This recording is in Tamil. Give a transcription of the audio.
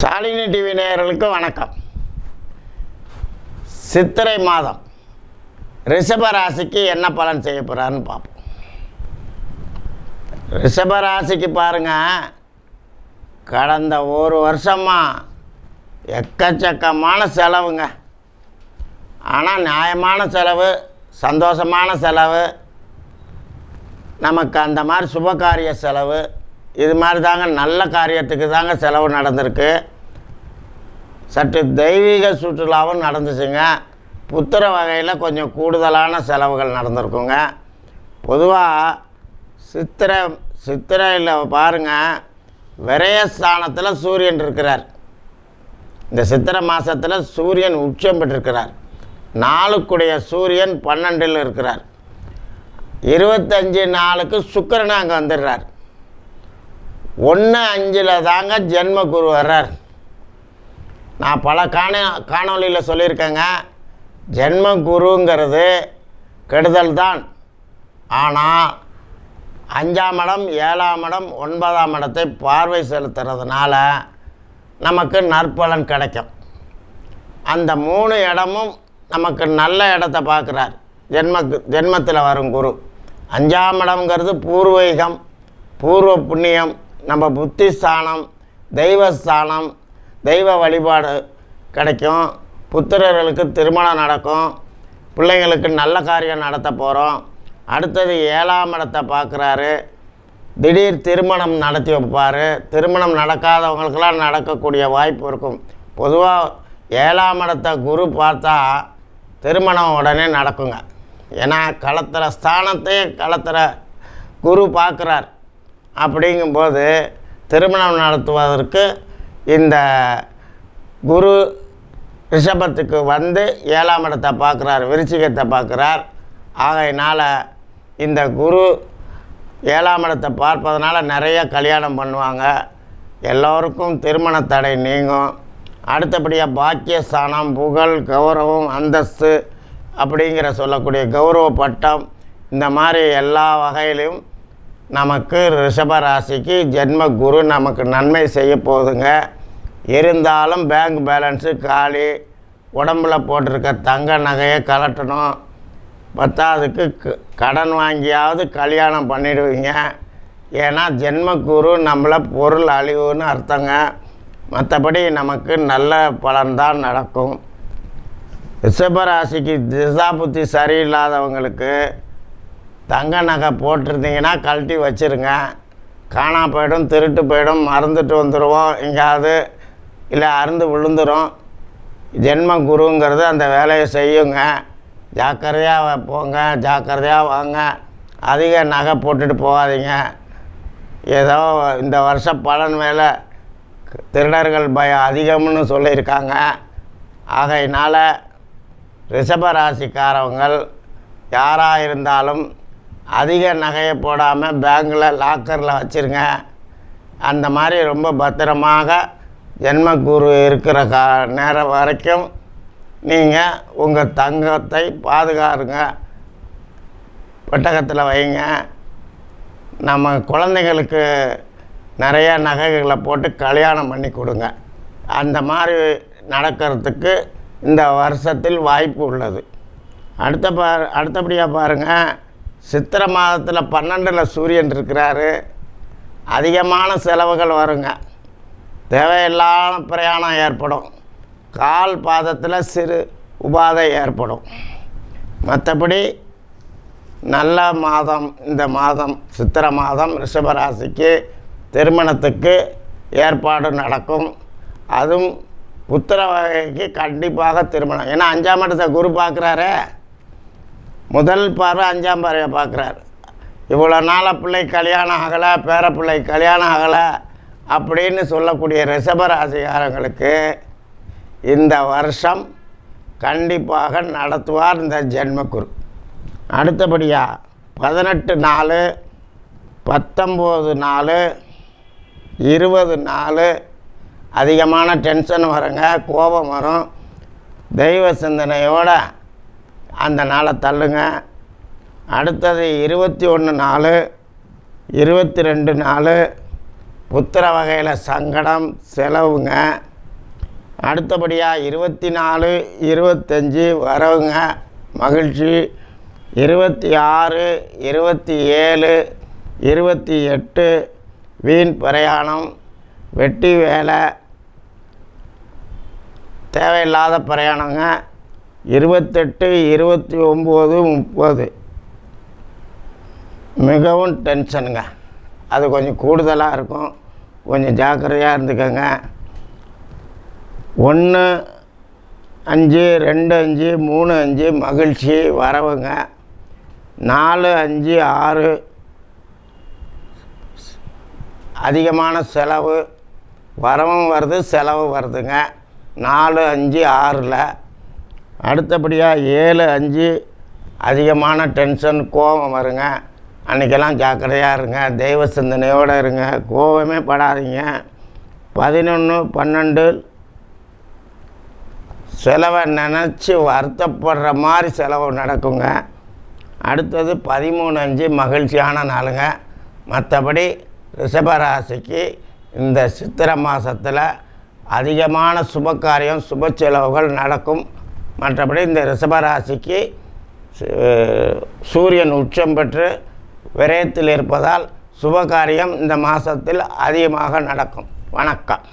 சாலினி டிவி நேயர்களுக்கு வணக்கம். சித்திரை மாதம் ரிஷப ராசிக்கு என்ன பலன் செய்ய போகிறாருன்னு பார்ப்போம். ரிஷப ராசிக்கு பாருங்கள், கடந்த ஒரு வருஷமாக எக்கச்சக்கமான செலவுங்க. ஆனால் நியாயமான செலவு, சந்தோஷமான செலவு, நமக்கு அந்த மாதிரி சுபகாரிய செலவு, இது மாதிரி தாங்க, நல்ல காரியத்துக்கு தாங்க செலவு நடந்திருக்கு. சற்று தெய்வீக சுற்றுலாவும் நடந்துச்சுங்க. புத்திர வகையில் கொஞ்சம் கூடுதலான செலவுகள் நடந்திருக்குங்க. பொதுவாக சித்திரையில் பாருங்கள், விரயஸ்தானத்தில் சூரியன் இருக்கிறார். இந்த சித்திரை மாதத்தில் சூரியன் உச்சம் பெற்றிருக்கிறார். நாளுக்குடைய சூரியன் 12 இருக்கிறார். 25 நாளுக்கு சுக்கிரன் அங்கே வந்துடுறார். 1/5 தாங்க ஜென்ம குரு வர்றார். நான் பல காணொலியில் சொல்லியிருக்கேங்க, ஜென்ம குருங்கிறது கெடுதல் தான். ஆனால் 5ஆம் இடம், 7ஆம் இடம், 9ஆம் இடத்தை பார்வை செலுத்துறதுனால நமக்கு நற்பலன் கிடைக்கும். அந்த 3 இடமும் நமக்கு நல்ல இடத்தை பார்க்குறார். ஜென்மத்தில் வரும் குரு. 5ஆம் இடம்ங்கிறது பூர்வீகம், பூர்வ புண்ணியம், நம்ம புத்திஸ்தானம், தெய்வஸ்தானம், தெய்வ வழிபாடு கிடைக்கும். புத்திரர்களுக்கு திருமணம் நடக்கும். பிள்ளைங்களுக்கு நல்ல காரியம் நடத்த போகிறோம். அடுத்தது 7ஆம் இடத்தை பார்க்குறாரு. திடீர் திருமணம் நடத்தி வைப்பார். திருமணம் நடக்காதவங்களுக்கெல்லாம் நடக்கக்கூடிய வாய்ப்பு இருக்கும். பொதுவாக 7ஆம் இடத்தை குரு பார்த்தா திருமணம் உடனே நடக்குங்க. ஏன்னா களத்திர ஸ்தானத்தையே களத்திர குரு பார்க்குறார். அப்படிங்கும்போது திருமணம் நடத்துவதற்கு இந்த குரு ரிஷபத்துக்கு வந்து 7ஆம் இடத்தை பார்க்குறார், விருச்சிகத்தை பார்க்குறார். ஆகையினால் இந்த குரு 7ஆம் இடத்தை பார்ப்பதனால நிறைய கல்யாணம் பண்ணுவாங்க. எல்லோருக்கும் திருமண தடை நீங்கும். அடுத்தபடியாக பாக்கியஸ்தானம், புகழ், கௌரவம், அந்தஸ்து அப்படிங்கிற சொல்லக்கூடிய கௌரவ பட்டம், இந்த மாதிரி எல்லா வகையிலும் நமக்கு ரிஷப ராசிக்கு ஜென்ம குரு நமக்கு நன்மை செய்ய போகுதுங்க. இருந்தாலும் பேங்க் பேலன்ஸு காலி, உடம்பில் போட்டிருக்க தங்க நகையை கலட்டணும், பத்தாவதுக்கு கடன் வாங்கியாவது கல்யாணம் பண்ணிடுவீங்க. ஏன்னா ஜென்ம குரு நம்மளை பொருள் அழிவுன்னு அர்த்தங்க. மற்றபடி நமக்கு நல்ல பலன்தான் நடக்கும். ரிஷபராசிக்கு திசா புத்தி சரியில்லாதவங்களுக்கு தங்க நகை போட்டிருந்தீங்கன்னா கழட்டி வச்சுருங்க. காணா போயிடும், திருட்டு போயிடும், மறந்துட்டு வந்துடுவோம் எங்கேயாவது, இல்லை அருந்து விழுந்துடும். ஜென்ம குருங்கிறது அந்த வேலையை செய்யுங்க. ஜாக்கிரதையாக போங்க, ஜாக்கிரதையாக வாங்க. அதிக நகை போட்டுட்டு போகாதீங்க. ஏதோ இந்த வருஷம் பலன் மேலே திருடர்கள் பயம் அதிகம்னு சொல்லியிருக்காங்க. ஆகையினால் ரிஷபராசிக்காரவங்கள் யாராக இருந்தாலும் அதிக நகையை போடாமல் பேங்கில் லாக்கரில் வச்சுருங்க. அந்த மாதிரி ரொம்ப பத்திரமாக ஜென்ம குரு இருக்கிற நேரம் வரைக்கும் நீங்கள் உங்கள் தங்கத்தை பாதுகாருங்க, பெட்டகத்தில் வைங்க. நம்ம குழந்தைங்களுக்கு நிறைய நகைகளை போட்டு கல்யாணம் பண்ணி கொடுங்க. அந்த மாதிரி நடக்கிறதுக்கு இந்த வருஷத்தில் வாய்ப்பு உள்ளது. அடுத்தபடியாக பாருங்கள், சித்திரை மாதத்தில் 12ல் சூரியன் இருக்கிறாரு. அதிகமான செலவுகள் வருங்க. தேவையில்லாத பிரயாணம் ஏற்படும். கால் பாதத்தில் சிறு உபாதை ஏற்படும். மற்றபடி நல்ல மாதம் இந்த மாதம், சித்திரை மாதம் ரிஷபராசிக்கு திருமணத்துக்கு ஏற்பாடு நடக்கும். அதுவும் புத்திர வகைக்கு கண்டிப்பாக திருமணம். ஏன்னா 5ஆம் இடத்தை குரு பார்க்குறாரு. முதல் பார்வை 5ஆம் பார்வையை பார்க்குறாரு. இவ்வளோ நாளாக பிள்ளை கல்யாணம் ஆகலை, பேரப்பிள்ளை கல்யாணம் ஆகலை அப்படின்னு சொல்லக்கூடிய ரிஷபராசிக்காரங்களுக்கு இந்த வருஷம் கண்டிப்பாக நடத்துவார் இந்த ஜென்மகுரு. அடுத்தபடியாக 18 நாள், 19 நாள், 20 நாள் அதிகமான டென்ஷன் வருங்க, கோபம் வரும். தெய்வ சிந்தனையோடு அந்த நாளை தள்ளுங்க. அடுத்தது 21 நாள், 22 நாள் புத்திர வகையில் சங்கடம் செலவுங்க. அடுத்தபடியாக 24, 25 வரவுங்க மகிழ்ச்சி. 26, 27, 28 வீண் பிரயாணம், வெட்டி வேலை, தேவையில்லாத பிரயாணங்க. 28, 29, 30 மிகவும் டென்ஷனுங்க. அது கொஞ்சம் கூடுதலாக இருக்கும், கொஞ்சம் ஜாக்கிரதையாக இருந்துக்கோங்க. 1, 5, 2, 5, 3, 5 மகிழ்ச்சி வரவுங்க. 4, 5, 6 அதிகமான செலவு, வரவும் வருது செலவு வருதுங்க. 4, 5, 6ல். அடுத்தபடியாக 7, 5 அதிகமான டென்ஷன், கோபம் வருங்க. அன்றைக்கெல்லாம் ஜாக்கிரதையாக இருங்க, தெய்வ சிந்தனையோடு இருங்க, கோபமே படாதீங்க. 11, 12 செலவை நினச்சி வருத்தப்படுற மாதிரி செலவு நடக்குங்க. அடுத்தது 13, 5 மகிழ்ச்சியான நாளுங்க. மற்றபடி ரிஷபராசிக்கு இந்த சித்திரை மாதத்தில் அதிகமான சுபகாரியம், சுப செலவுகள் நடக்கும். மற்றபடி இந்த ரிஷபராசிக்கு சூரியன் உச்சம் பெற்று விரயத்தில் இருப்பதால் சுபகாரியம் இந்த மாதத்தில் அதிகமாக நடக்கும். வணக்கம்.